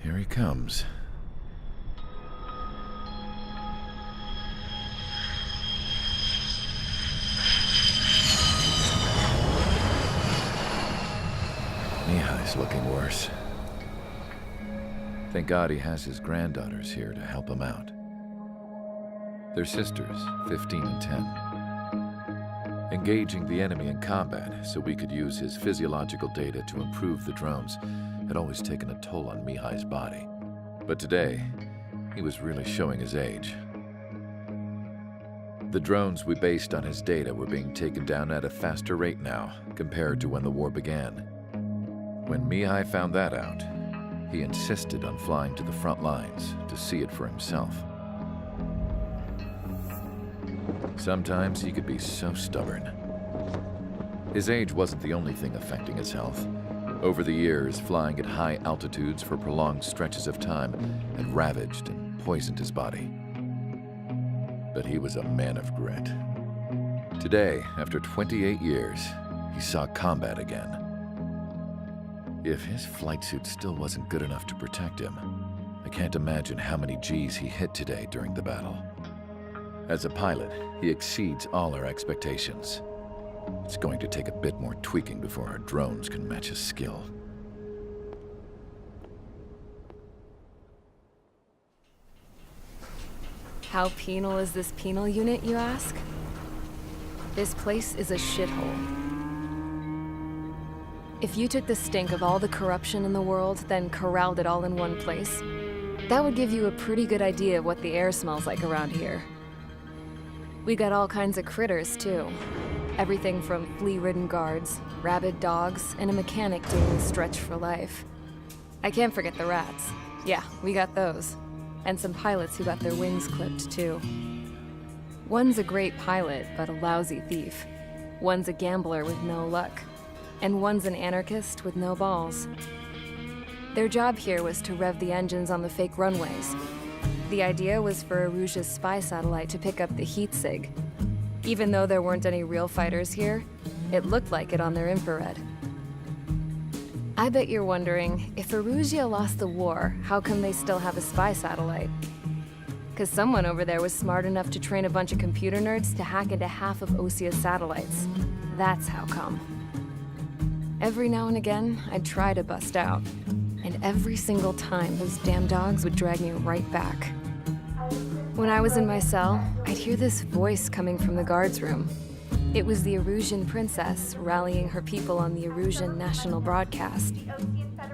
Here he comes. Mihai's looking worse. Thank God he has his granddaughters here to help him out. They're sisters, 15 and 10. Engaging the enemy in combat so we could use his physiological data to improve the drones had always taken a toll on Mihai's body. But today, he was really showing his age. The drones we based on his data were being taken down at a faster rate now compared to when the war began. When Mihai found that out, he insisted on flying to the front lines to see it for himself. Sometimes he could be so stubborn. His age wasn't the only thing affecting his health. Over the years, flying at high altitudes for prolonged stretches of time had ravaged and poisoned his body. But he was a man of grit. Today, after 28 years, he saw combat again. If his flight suit still wasn't good enough to protect him, I can't imagine how many Gs he hit today during the battle. As a pilot, he exceeds all our expectations. It's going to take a bit more tweaking before our drones can match his skill. How penal is this penal unit, you ask? This place is a shithole. If you took the stink of all the corruption in the world, then corralled it all in one place, that would give you a pretty good idea of what the air smells like around here. We got all kinds of critters, too. Everything from flea-ridden guards, rabid dogs, and a mechanic doing the stretch for life. I can't forget the rats. Yeah, we got those. And some pilots who got their wings clipped, too. One's a great pilot, but a lousy thief. One's a gambler with no luck. And one's an anarchist with no balls. Their job here was to rev the engines on the fake runways. The idea was for Erusia's spy satellite to pick up the heat sig. Even though there weren't any real fighters here, it looked like it on their infrared. I bet you're wondering, if Erusia lost the war, how come they still have a spy satellite? 'Cause someone over there was smart enough to train a bunch of computer nerds to hack into half of Osia's satellites. That's how come. Every now and again, I'd try to bust out. And every single time, those damn dogs would drag me right back. When I was in my cell, I'd hear this voice coming from the guards room. It was the Erusian princess rallying her people on the Erusian national broadcast.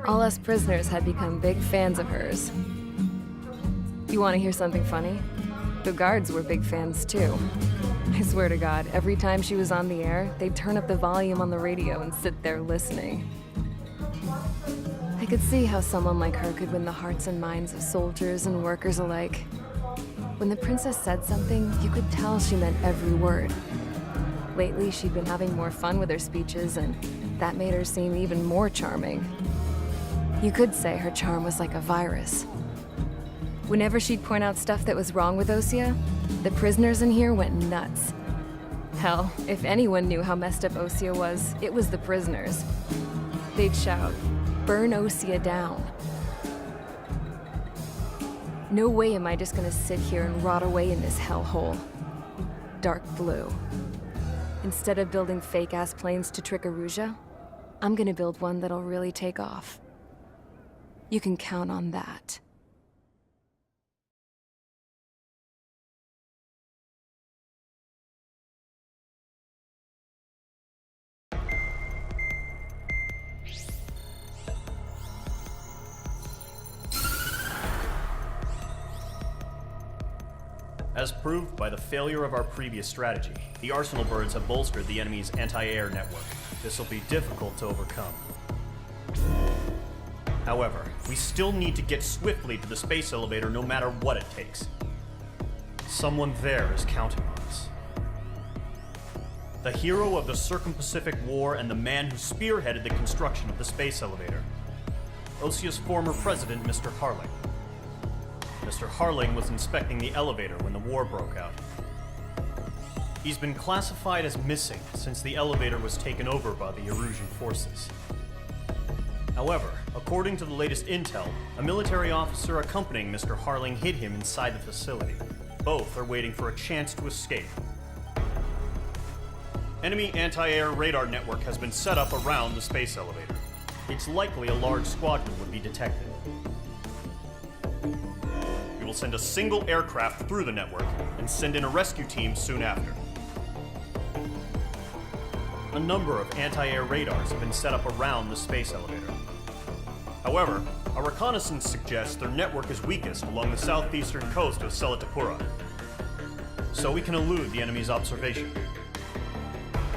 All us prisoners had become big fans of hers. You want to hear something funny? The guards were big fans too. I swear to God, every time she was on the air, they'd turn up the volume on the radio and sit there listening. I could see how someone like her could win the hearts and minds of soldiers and workers alike. When the princess said something, you could tell she meant every word. Lately, she'd been having more fun with her speeches, and that made her seem even more charming. You could say her charm was like a virus. Whenever she'd point out stuff that was wrong with Osia, the prisoners in here went nuts. Hell, if anyone knew how messed up Osia was, it was the prisoners. They'd shout, "Burn Osia down." No way am I just gonna sit here and rot away in this hellhole. Dark blue. Instead of building fake-ass planes to trick Erusia, I'm gonna build one that'll really take off. You can count on that. As proved by the failure of our previous strategy, the Arsenal birds have bolstered the enemy's anti-air network. This will be difficult to overcome. However, we still need to get swiftly to the space elevator no matter what it takes. Someone there is counting on us. The hero of the Circum-Pacific War and the man who spearheaded the construction of the space elevator. Osia's former president, Mr. Harling. Mr. Harling was inspecting the elevator when the war broke out. He's been classified as missing since the elevator was taken over by the Erusian forces. However, according to the latest intel, a military officer accompanying Mr. Harling hid him inside the facility. Both are waiting for a chance to escape. Enemy anti-air radar network has been set up around the space elevator. It's likely a large squadron would be detected. We will send a single aircraft through the network and send in a rescue team soon after. A number of anti-air radars have been set up around the space elevator. However, our reconnaissance suggests their network is weakest along the southeastern coast of Selatapura, so we can elude the enemy's observation.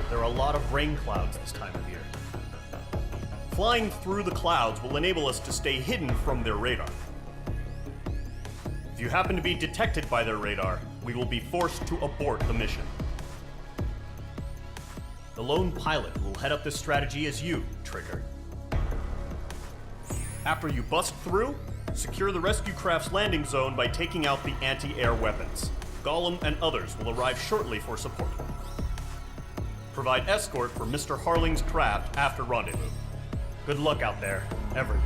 There are a lot of rain clouds this time of year. Flying through the clouds will enable us to stay hidden from their radar. If you happen to be detected by their radar, we will be forced to abort the mission. The lone pilot will head up this strategy as you, Trigger. After you bust through, secure the rescue craft's landing zone by taking out the anti-air weapons. Gollum and others will arrive shortly for support. Provide escort for Mr. Harling's craft after rendezvous. Good luck out there, everyone.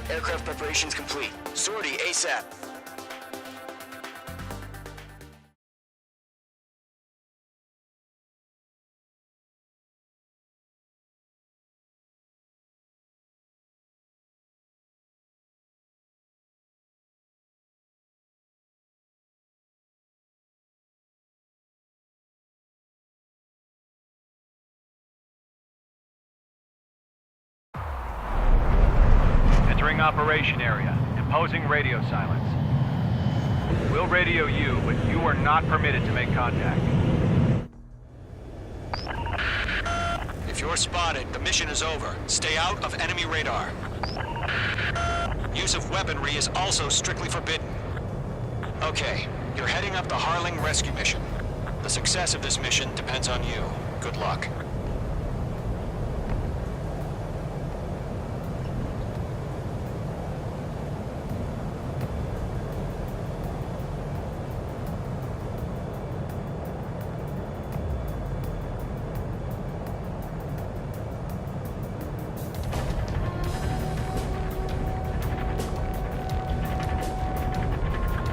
Aircraft preparations complete. Sortie ASAP. Entering operation area. Imposing radio silence. We'll radio you, but you are not permitted to make contact. If you're spotted, the mission is over. Stay out of enemy radar. Use of weaponry is also strictly forbidden. Okay, you're heading up the Harling rescue mission. The success of this mission depends on you. Good luck.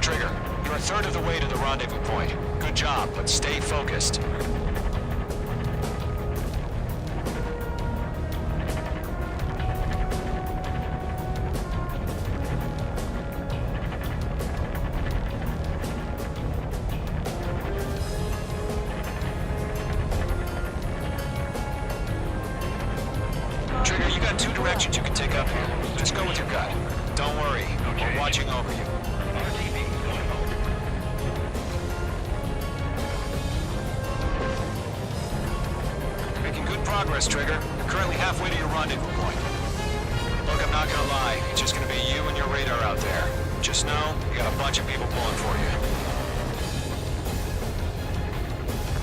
Trigger, you're a third of the way to the rendezvous point. Good job, but stay focused. Trigger, you got two directions you can take up here. Just go with your gut. Don't worry, we're watching over you. Making good progress, Trigger. You're currently halfway to your rendezvous point. Look, I'm not gonna lie. It's just gonna be you and your radar out there. Just know, you got a bunch of people pulling for you.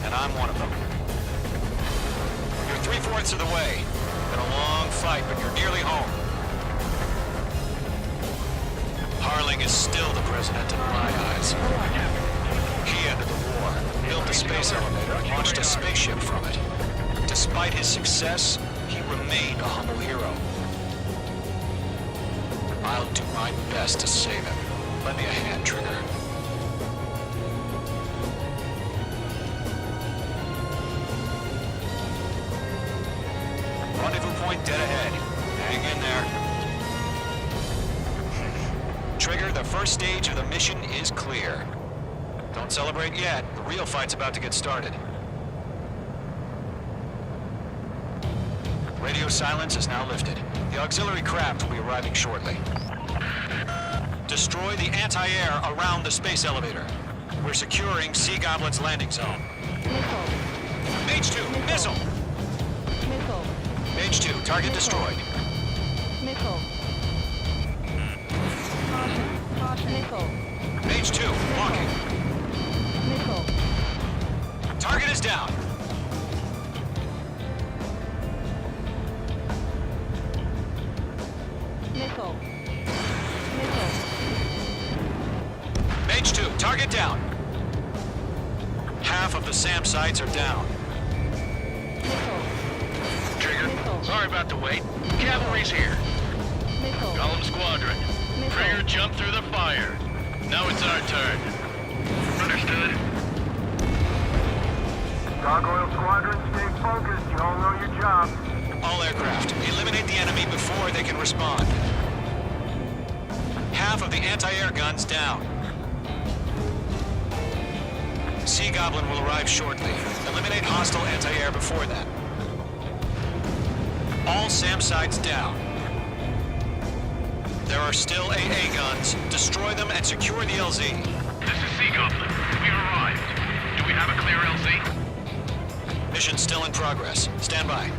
And I'm one of them. You're 3/4 of the way. Been a long fight, but you're nearly home. Harling is still the president in my eyes. He ended the war, built the space elevator, and launched a spaceship from it. Despite his success, he remained a humble hero. I'll do my best to save him. Lend me a hand, Trigger. Rendezvous point dead ahead. Hang in there. Trigger, the first stage of the mission is clear. Don't celebrate yet. The real fight's about to get started. Radio silence is now lifted. The auxiliary craft will be arriving shortly. Destroy the anti-air around the space elevator. We're securing Sea Goblin's landing zone. Mage 2, missile! Mage 2, target destroyed. Nickel. Mage 2, target down. Half of the SAM sites are down. Trigger, sorry about the wait. Cavalry's here. Golem Squadron. Trigger jumped through the fire. Now it's our turn. Understood. Gargoyle Squadron, stay focused. You all know your job. All aircraft, eliminate the enemy before they can respond. Half of the anti-air guns down. Sea Goblin will arrive shortly. Eliminate hostile anti-air before that. All SAM sites down. There are still AA guns. Destroy them and secure the LZ. This is Sea Goblin. We arrived. Do we have a clear LZ? Mission still in progress. Stand by.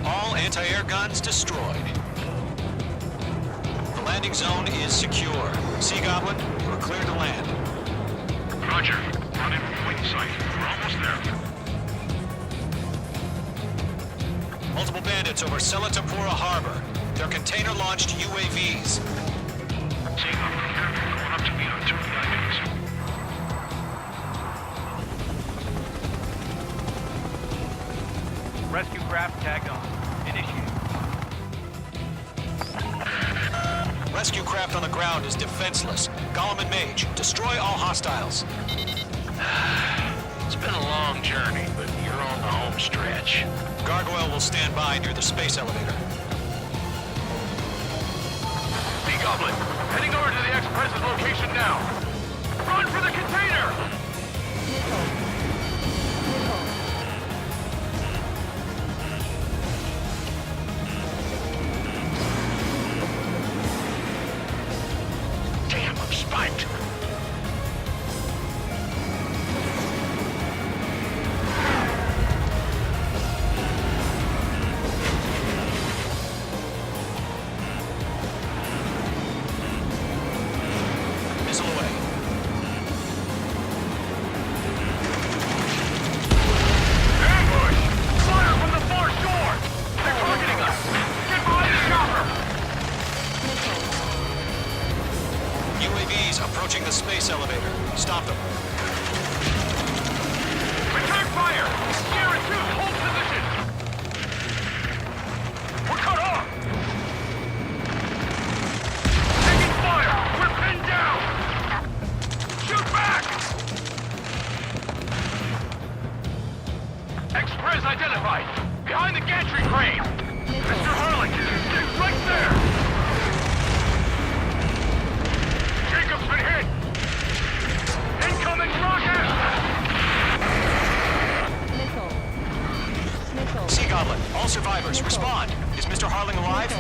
All anti-air guns destroyed. The landing zone is secure. Sea Goblin, you are clear to land. Roger. On in point sight. We're almost there. Multiple bandits over Selatapura Harbor. They're container-launched UAVs. Sea Goblin, going up to meet on 2 landings. Rescue craft tagged on. Initiate. Rescue craft on the ground is defenseless. Golem and Mage, destroy all hostiles. It's been a long journey, but you're on the home stretch. Gargoyle will stand by near the space elevator. Sea Goblin, heading over to the Express's location now. Run for the container! Damn, I'm spiked. Missile away. Ambush! Fire from the far shore! They're targeting us! Get behind the chopper! UAVs approaching the space elevator. Stop them. Return fire! Sierra 2, hold position! We're cut off! Taking fire! We're pinned down! Shoot back! Express identified! Behind the gantry crane! Mr. Harling! He's right there! Jacob's been hit! Incoming rocket! Sea Goblin, all survivors, respond. Is Mr. Harling alive?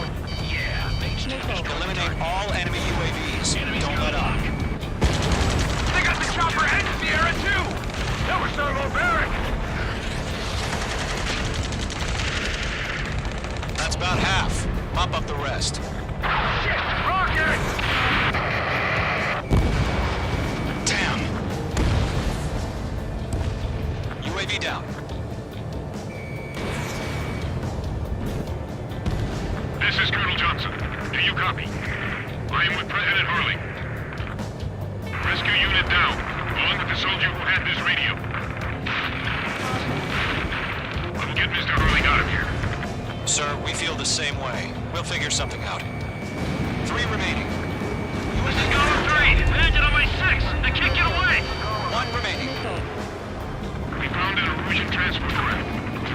Yeah, Mage 2 is Eliminate all enemy UAVs. Don't let up. They got the chopper and Sierra 2! That was thermobaric! That's about half. Mop up the rest. Shit! Rocket! Damn! UAV down. This is Colonel Johnson. Do you copy? I am with President Harling. Rescue unit down, along with the soldier who had this radio. I will get Mr. Harling out of here. Sir, we feel the same way. We'll figure something out. 3 remaining. This is Golem 3! Bandit on my 6! I can't get away! 1 remaining. We found an Erusian transport craft.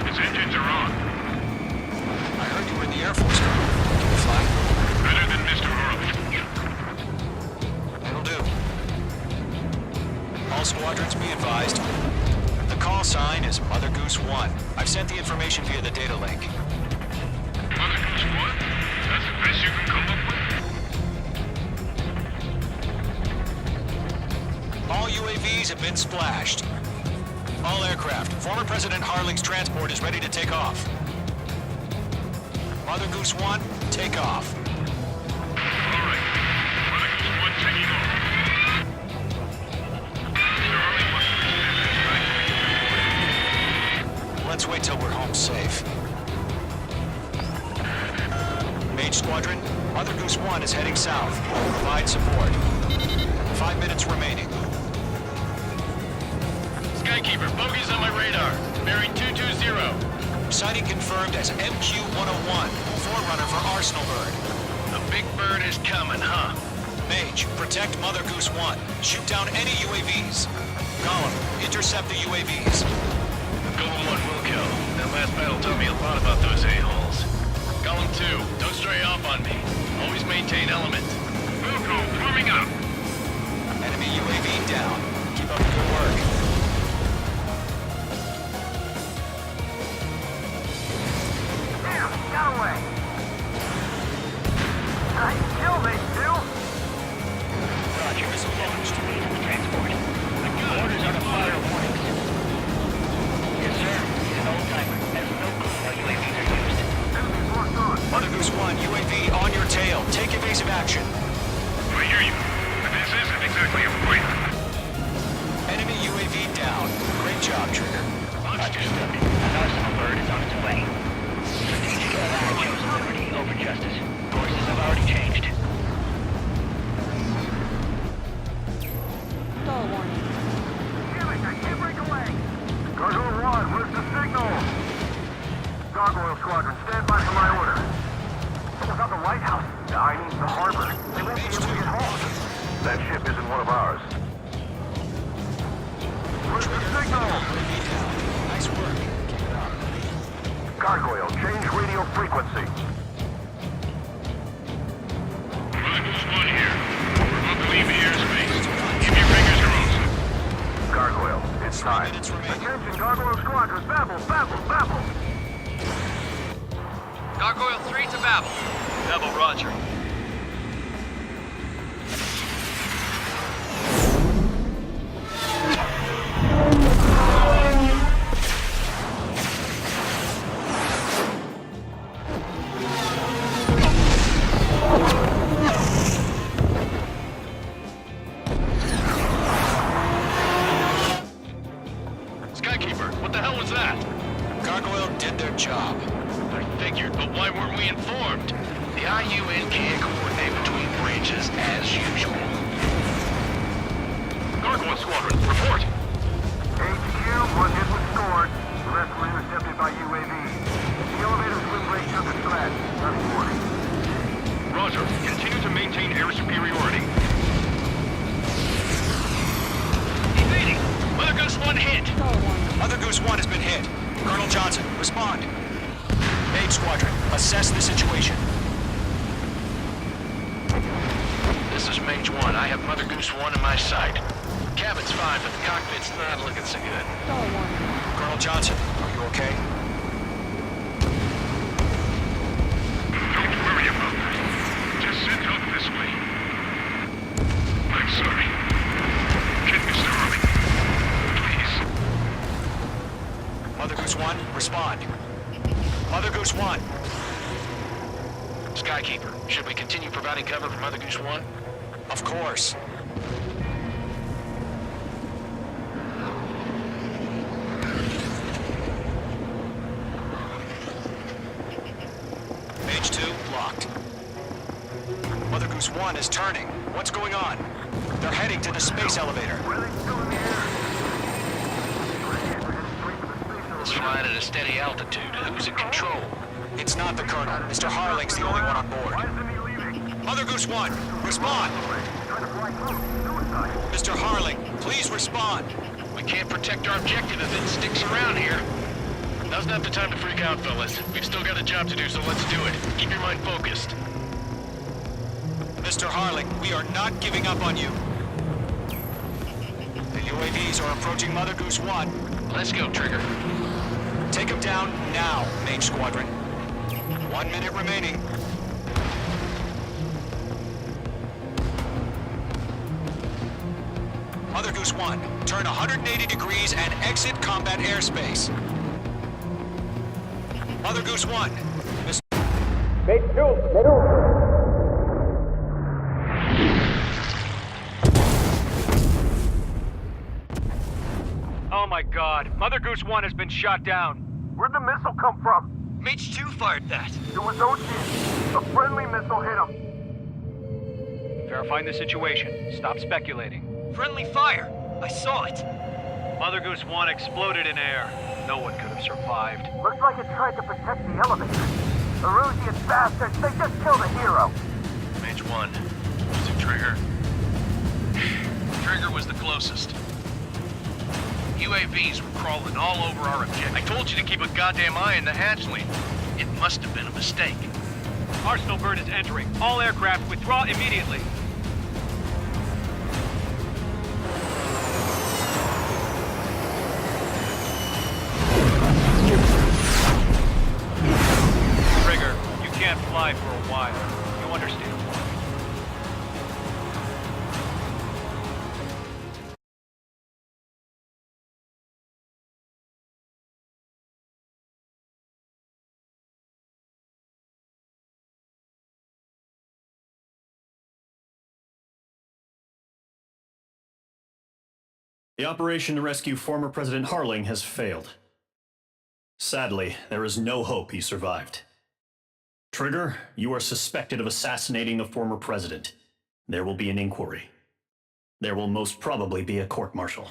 Its engines are on. I heard you were in the Air Force. Can you fly? Better than Mr. Harling. It'll do. All squadrons be advised. The call sign is Mother Goose 1. I've sent the information via the data link. Mother Goose 1? That's the best you can come up with? All UAVs have been splashed. All aircraft. Former President Harling's transport is ready to take off. Mother Goose 1, take off. All right. Mother Goose 1 taking off. Mr. Harling wants to extend his Let's wait till we're home safe. Mage Squadron, Mother Goose 1 is heading south. Provide support. 5 minutes remaining. Skykeeper, bogey's on my radar. Bearing 220. Sighting confirmed as MQ-101, forerunner for Arsenal Bird. The big bird is coming, huh? Mage, protect Mother Goose 1. Shoot down any UAVs. Gollum, intercept the UAVs. Golem 1 will kill. That last battle taught me a lot about those a-holes. Golem 2, don't stray off on me. Always maintain element. Wilco, warming up. Enemy UAV down. Keep up the good work. Damn, got away. Nice kill, mate, too. Roger, missile launched. Transport. Orders are to fire warnings. Yes, sir. He's an old-timer. Has no clue how UAVs are used. Enemy's locked on. Mother Goose 1, UAV on your tail. Take evasive action. I hear you. But this isn't exactly a fight. Enemy UAV down. Great job, Trigger. Understood. An Arsenal Bird is on its way. Strategic ally chose liberty over justice. Courses have already changed. Stall warning. Damn it, I can't break away. Gargoyle 1, where's the signal? Gargoyle Squadron, stand by for my order. Someone's out the lighthouse. I mean the harbor. They won't be able to get home. That ship isn't one of ours. Where's the signal? UAV down. Nice work. Keep it up. Gargoyle, change radio frequency. Mother Goose 1 here. We're about to leave the airspace. Keep your fingers crossed. Gargoyle, it's time. Minutes remaining. Attention, Gargoyle Squadron, babble, babble, babble. Gargoyle 3 to Babel. Babel, roger. Skykeeper, what the hell was that? Gargoyle did their job. I figured, but why weren't we informed? The IUN can't coordinate between branches as usual. Gargoyle Squadron, report! HQ, one hit was scored. The rest were intercepted by UAV. The elevator's wind rate took a threat. Nothing warning. Roger, continue to maintain air superiority. Evading! Mother Goose 1 hit! Stall warning. Mother Goose 1 has been hit. Colonel Johnson, respond. Mage Squadron, assess the situation. This is Mage 1. I have Mother Goose 1 in my sight. Cabin's fine, but the cockpit's not looking so good. Stall warning. Colonel Johnson, are you okay? Don't worry about that. Just send help this way. I'm sorry. Get Mr. Harley. Please. Mother Goose 1, respond. Mother Goose 1. Skykeeper, should we continue providing cover for Mother Goose 1? Of course. Mage 2, locked. Mother Goose 1 is turning. What's going on? They're heading to the space elevator. Where are they still in the air? It's flying at a steady altitude. Who's in control? It's not the Colonel. Mr. Harling's the only one on Why board. isn't he leaving? Mother Goose 1, respond! Trying to fly close. Suicide. Mr. Harling, please respond. We can't protect our objective if it sticks around here. Now's not the time to freak out, fellas. We've still got a job to do, so let's do it. Keep your mind focused. Mr. Harling, we are not giving up on you. The UAVs are approaching Mother Goose 1. Let's go, Trigger. Take them down now, Mage Squadron. 1 minute remaining. Mother Goose 1, turn 180 degrees and exit combat airspace. Mother Goose 1, Mr. Oh my god, Mother Goose 1 has been shot down. Where'd the missile come from? Mage 2 fired that. It was Ocean. A friendly Verifying the situation. Stop speculating. Friendly fire! I saw it! Mother Goose 1 exploded in air. No one could have survived. Looks like it tried to protect the elevator. The Erusian bastards, they just killed a hero. Mage 1. Was it Trigger? Trigger was the closest. UAVs were crawling all over our objective. I told you to keep a goddamn eye on the hatchling. It must have been a mistake. Arsenal bird is entering. All aircraft withdraw immediately. Trigger, you can't fly for a while. You understand? The operation to rescue former President Harling has failed. Sadly, there is no hope he survived. Trigger, you are suspected of assassinating the former president. There will be an inquiry. There will most probably be a court-martial.